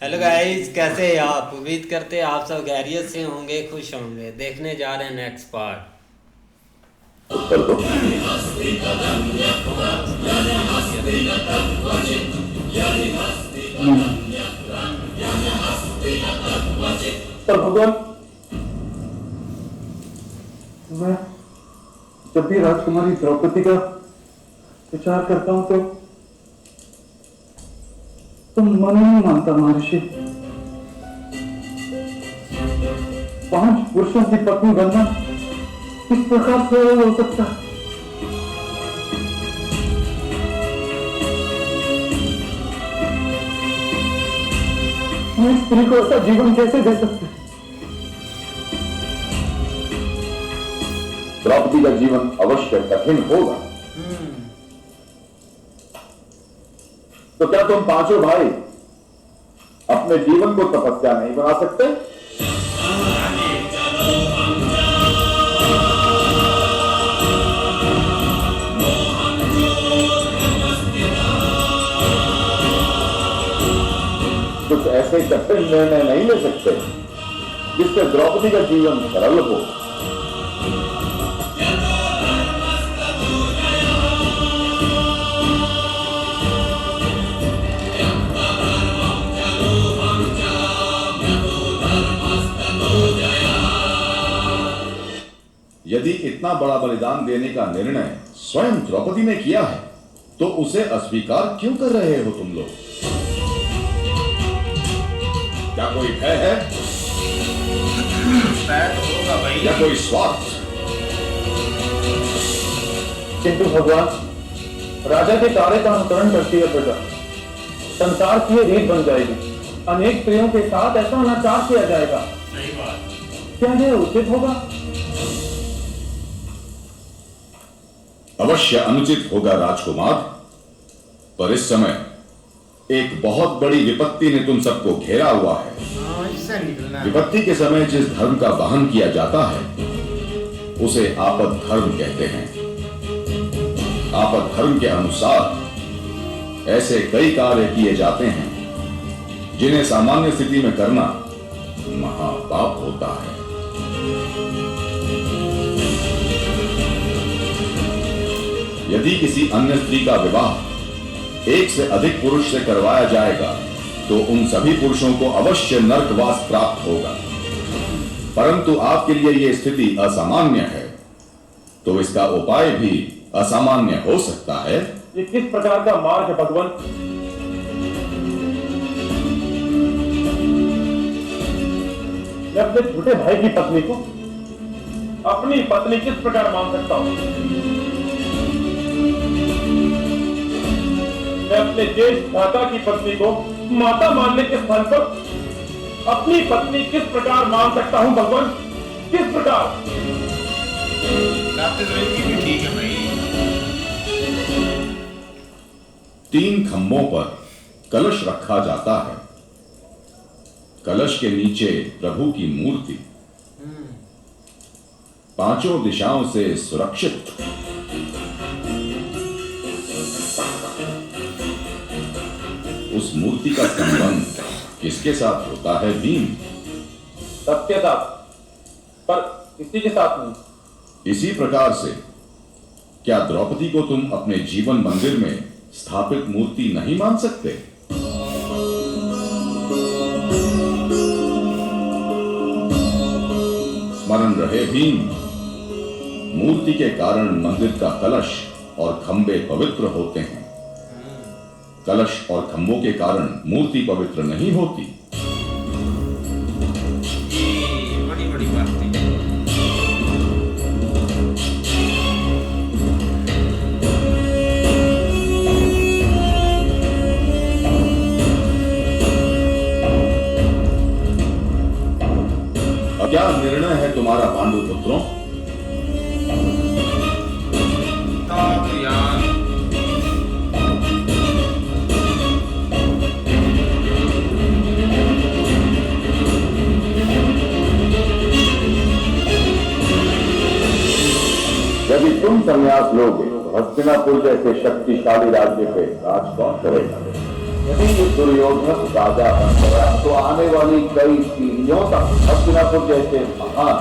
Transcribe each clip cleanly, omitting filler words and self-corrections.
Hello guys, कैसे हैं आप? उम्मीद करते हैं आप सब खैरियत से होंगे, खुश होंगे। देखने जा रहे हैं नेक्स्ट पार्ट। उत्तर दो। नहीं, पर भगवान, मैं जब भी राजकुमारी द्रौपदी का विचार करता हूं तो मन नहीं मानता महर्षि। 5 पुरुषों की पत्नी बनना किस प्रकार से हो सकता है? हम स्त्री को ऐसा जीवन कैसे दे सकते हैं? द्रौपदी का जीवन अवश्य कठिन होगा। तो क्या तुम पांचों भाई अपने जीवन को तपस्या नहीं बना सकते? कुछ ऐसे कठिन निर्णय नहीं ले सकते जिससे द्रौपदी का जीवन सरल हो? यदि इतना बड़ा बलिदान देने का निर्णय स्वयं द्रौपदी ने किया है तो उसे अस्वीकार क्यों कर रहे हो तुम लोग? क्या कोई भय है? होगा भाई। या कोई स्वार्थ? किंतु भगवान, राजा के कार्य का अनुकरण करती है प्रजा, संसार की ये रीत बन जाएगी। अनेक स्त्रियों के साथ ऐसा अनाचार किया जाएगा। सही बात। क्या यह उचित होगा? अवश्य अनुचित होगा राजकुमार, पर इस समय एक बहुत बड़ी विपत्ति ने तुम सबको घेरा हुआ है। इससे निकलना। विपत्ति के समय जिस धर्म का वहन किया जाता है उसे आपद धर्म कहते हैं। आपद धर्म के अनुसार ऐसे कई कार्य किए जाते हैं जिन्हें सामान्य स्थिति में करना महापाप होता है। यदि किसी अन्य स्त्री का विवाह एक से अधिक पुरुष से करवाया जाएगा तो उन सभी पुरुषों को अवश्य नरकवास प्राप्त होगा। परंतु आपके लिए यह स्थिति असामान्य है, तो इसका उपाय भी असामान्य हो सकता है। ये किस प्रकार का मार्ग है भगवान? मैं अपने छोटे भाई की पत्नी को अपनी पत्नी किस प्रकार मान सकता हूं? मैं अपने ज्येष्ठ भ्राता की पत्नी को माता मानने के स्थान पर अपनी पत्नी किस प्रकार मान सकता हूं भगवान? किस प्रकार? भी ठीक है भाई। 3 खंभों पर कलश रखा जाता है। कलश के नीचे प्रभु की मूर्ति, 5 दिशाओं से सुरक्षित। उस मूर्ति का संबंध किसके साथ होता है भीम? सबके साथ, पर किसी के साथ नहीं। इसी प्रकार से क्या द्रौपदी को तुम अपने जीवन मंदिर में स्थापित मूर्ति नहीं मान सकते? स्मरण रहे भीम, मूर्ति के कारण मंदिर का कलश और खंबे पवित्र होते हैं। कलश और खंभों के कारण मूर्ति पवित्र नहीं होती। बड़ी बड़ी बात थी। क्या निर्णय है तुम्हारा पांडु पुत्रों? यदि तुम संन्यास लोगे तो हस्तिनापुर जैसे शक्तिशाली राज्य पे राज कौन करेगा? यदि ये दुर्योधन राजा बन गया तो आने वाली कई पीढ़ियों तक हस्तिनापुर जैसे महान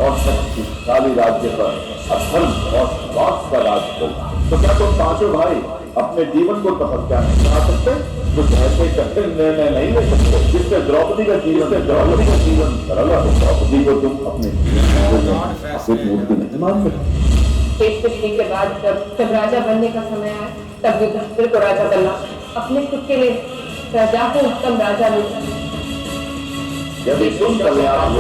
और शक्तिशाली राज्य पर अधर्म और स्वार्थ का राज होगा। तो क्या तुम पांचों भाई अपने जीवन को तपस्या नहीं बना सकते? कुछ ऐसे कठिन निर्णय नहीं ले सकते जिससे द्रौपदी का जीवन सरल हो? द्रौपदी को तुम अपने मूर्ति नहीं मान सकते। पेट पिटने के बाद जब राजा बनने का समय आया तब युधिष्ठिर को राजा बनना, अपने खुद के लिए प्रजा को उत्तम राजा मिला। यदि तुम कल्याण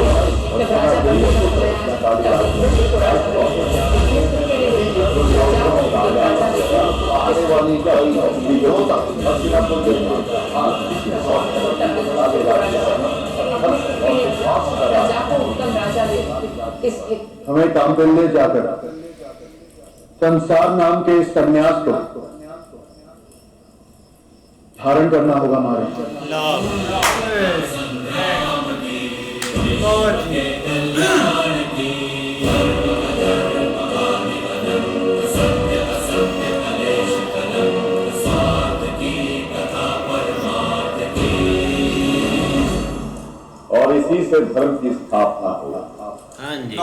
जब राजा बनने का समय आया तब युधिष्ठिर को राजा बनना, अपने खुद के लिए प्रजा को उत्तम राजा मिला। आने वाली कई पीढ़ियों तक हस्तिनापुर के प्रजा को उत्तम राजा मिला। हमें कांपिल्य जाकर संसार नाम के इस संन्यास को धारण करना होगा महाराज। और इसी से धर्म की स्थापना होगा। हाँ जी।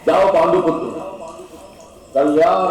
जाओ पांडुपुत्र, कल्याण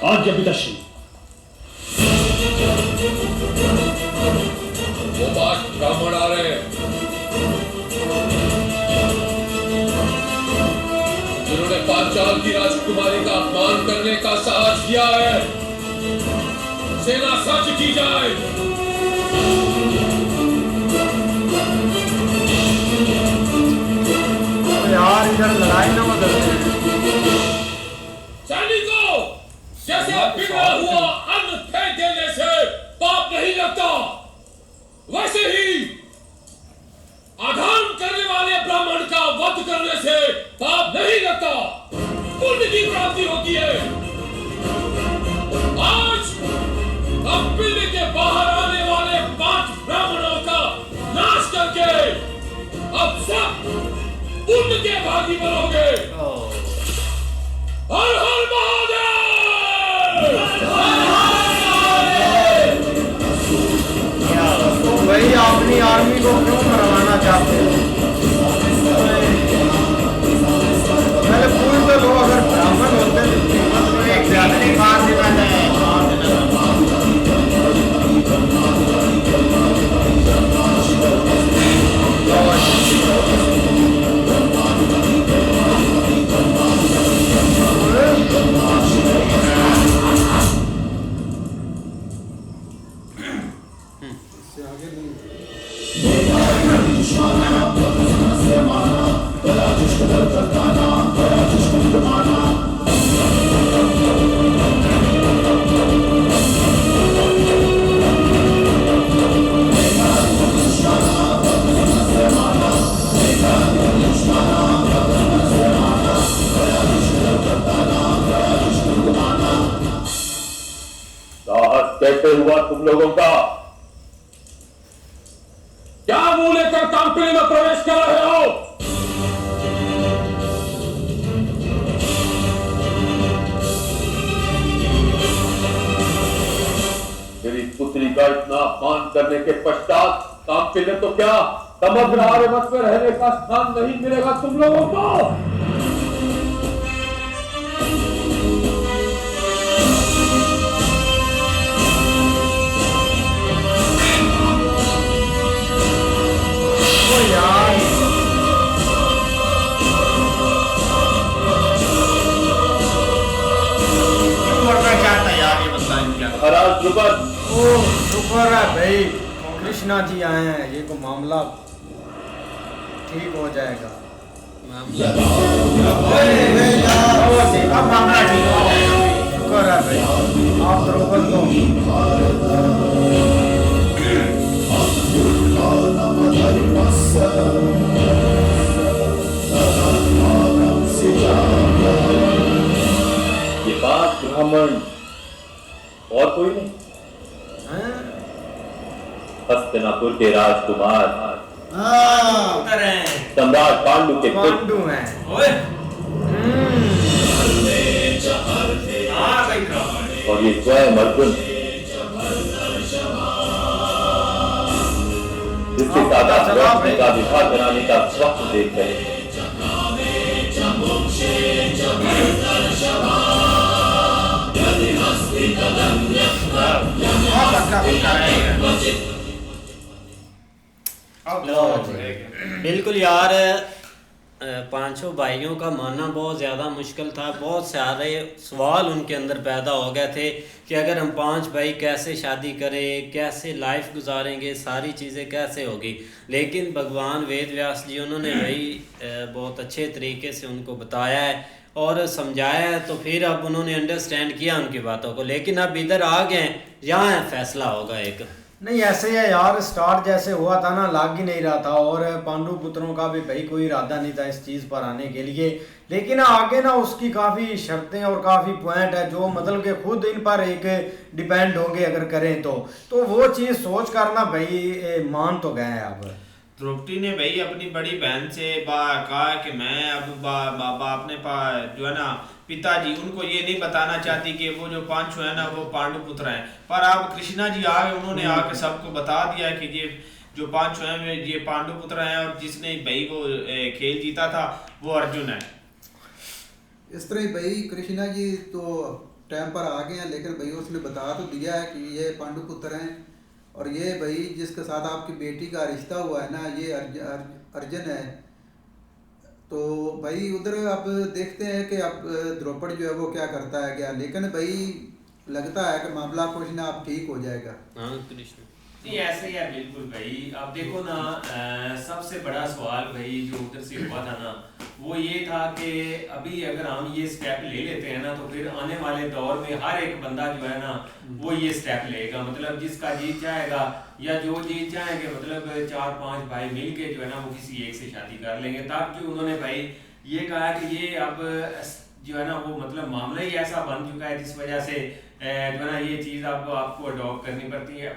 आज्ञा पिताश्री। वो बात ब्राह्मण आ रहे हैं जिन्होंने पांचाल की राजकुमारी का अपमान करने का साहस किया है। सेना सज्ज की जाए। यार इधर लड़ाई ना बदल। सैनिकों, जैसे बिगड़ा हुआ अन्न फेंक देने से पाप नहीं लगता, वैसे ही आधान करने वाले ब्राह्मण का वध करने से पाप नहीं लगता, पुण्य की प्राप्ति होती है। आज अब पिंड के बाहर आने वाले 5 ब्राह्मणों का नाश करके अब सब पुण्य के भागी बनोगे। हर हर महादेव। वही अपनी आर्मी को क्यों मरवाना चाहते हो? पहले पूछ तो लो, अगर ब्राह्मण होते तो एक जाति मार देना चाहिए। कैसे हुआ तुम लोगों का? क्या मुंह लेकर कांपे में प्रवेश कर रहे हो? मेरी पुत्री का इतना अपमान करने के पश्चात कांपिल्य तो क्या समग्र आर्यवत में रहने का स्थान नहीं मिलेगा तुम लोगों को? ओ यार क्यों मरना चाहता है यार ये बंदा इनका। महाराज द्रुपद, ओ शुक्र है भाई कृष्णा जी आए हैं, ये को मामला ठीक हो जाएगा। अब मामला ठीक हो जाएगा, शुक्र है भाई आप द्रौपद को। ये 5 ब्राह्मण और कोई नहीं? हैं? हस्तिनापुर के राजकुमार उतर हैं। सम्राट पांडु के पुत्र पांडु हैं। ओए हाँ भाई ब्राह्मण। और ये स्वयं अर्जुन, जिसके साथ आप रोशनी का विवाह कराने का स्वप्न देख रहे हैं। बिल्कुल यार, पांचों भाइयों का मानना बहुत ज़्यादा मुश्किल था। बहुत सारे सवाल उनके अंदर पैदा हो गए थे कि अगर हम 5 भाई कैसे शादी करें, कैसे लाइफ गुजारेंगे, सारी चीज़ें कैसे होगी। लेकिन भगवान वेद व्यास जी उन्होंने भाई बहुत अच्छे तरीके से उनको बताया है और समझाया है, तो फिर अब उन्होंने अंडरस्टैंड किया उनकी बातों को। लेकिन अब इधर आ गए, यहाँ फैसला होगा एक। नहीं ऐसे है यार, स्टार्ट जैसे हुआ था ना लाग ही नहीं रहा था, और पांडु पुत्रों का भी भाई कोई इरादा नहीं था इस चीज़ पर आने के लिए। लेकिन आगे ना उसकी काफ़ी शर्तें और काफ़ी पॉइंट है जो मतलब कि खुद इन पर एक डिपेंड होंगे अगर करें तो वो चीज़ सोच कर ना भाई मान तो गए हैं। अब द्रौपदी ने भाई अपनी बड़ी बहन से कहा कि मैं अब बाबा अपने जो है ना पिताजी उनको ये नहीं बताना चाहती कि वो जो पांचों है ना वो पांडु पुत्र हैं। पर अब कृष्णा जी आ गए, उन्होंने आके सबको बता दिया कि ये जो पांचों हैं ये पांडु पुत्र हैं और जिसने भाई वो खेल जीता था वो अर्जुन है। इस तरह ही भाई कृष्णा जी तो टाइम पर आ गए हैं, लेकिन भाई उसने बता तो दिया है कि ये पांडु पुत्र हैं और ये भाई जिसके साथ आपकी बेटी का रिश्ता हुआ है ना ये अर्जुन है। तो भाई उधर अब देखते हैं कि अब द्रौपद जो है वो क्या करता है क्या, लेकिन भाई लगता है कि मामला कुछ ना अब ठीक हो जाएगा। हाँ कृष्ण नहीं ऐसे ही है बिल्कुल भाई। अब देखो ना सबसे बड़ा सवाल भाई जो उधर से हुआ था ना वो ये था कि अभी अगर हम ये स्टेप ले लेते हैं ना तो फिर आने वाले दौर में हर एक बंदा जो है ना वो ये स्टेप लेगा। मतलब जिसका जी चाहेगा या जो जी चाहेंगे मतलब 4-5 भाई मिलके जो है ना वो किसी एक से शादी कर लेंगे। तब जो उन्होंने भाई ये कहा कि ये अब जो है ना वो मतलब मामला ही ऐसा बन चुका है जिस वजह से जो है ना ये चीज़ अब आपको अडॉप्ट करनी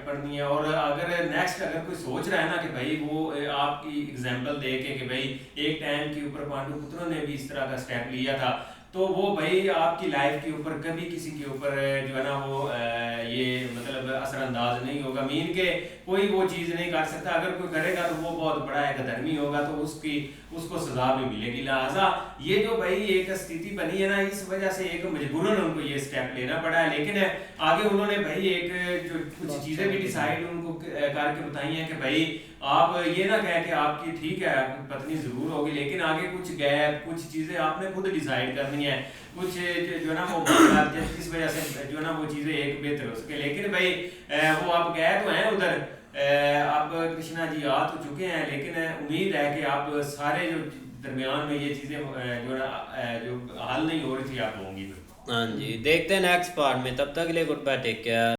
पड़नी है। और अगर नेक्स्ट अगर कोई सोच रहा है ना कि भाई वो आपकी एग्जांपल दे के कि भाई एक टाइम के ऊपर पांडु पुत्रों ने भी इस तरह का स्टेप लिया था तो वो भाई आपकी लाइफ के ऊपर कभी किसी के ऊपर जो है ना वो ये मतलब असरअंदाज नहीं होगा। मीन के कोई वो चीज़ नहीं कर सकता, अगर कोई करेगा तो वो बहुत बड़ा एक धर्मी होगा तो उसको सजा भी मिलेगी। लिहाजा ये जो भाई एक स्थिति बनी है ना इस वजह से एक मजबूरन उनको ये स्टेप लेना पड़ा है। लेकिन आगे उन्होंने भाई एक जो कुछ चीज़ें भी डिसाइड उनको करके बताई हैं कि भाई आप ये ना कहें कि आपकी ठीक है आपकी पत्नी जरूर होगी लेकिन आगे कुछ गैप कुछ चीज़ें आपने खुद डिसाइड करनी है, कुछ जो है ना वो किस वजह से जो है ना वो चीज़ें एक बेहतर हो सके। लेकिन भाई वो आप गए तो हैं उधर, आप कृष्णा जी आ तो चुके हैं लेकिन उम्मीद है कि आप सारे जो दरमियान में ये चीज़ें जो जो हल नहीं हो रही थी आप होंगी। हाँ जी, देखते हैं नेक्स्ट पार्ट में। तब तक के लिए गुड बाय, टेक केयर।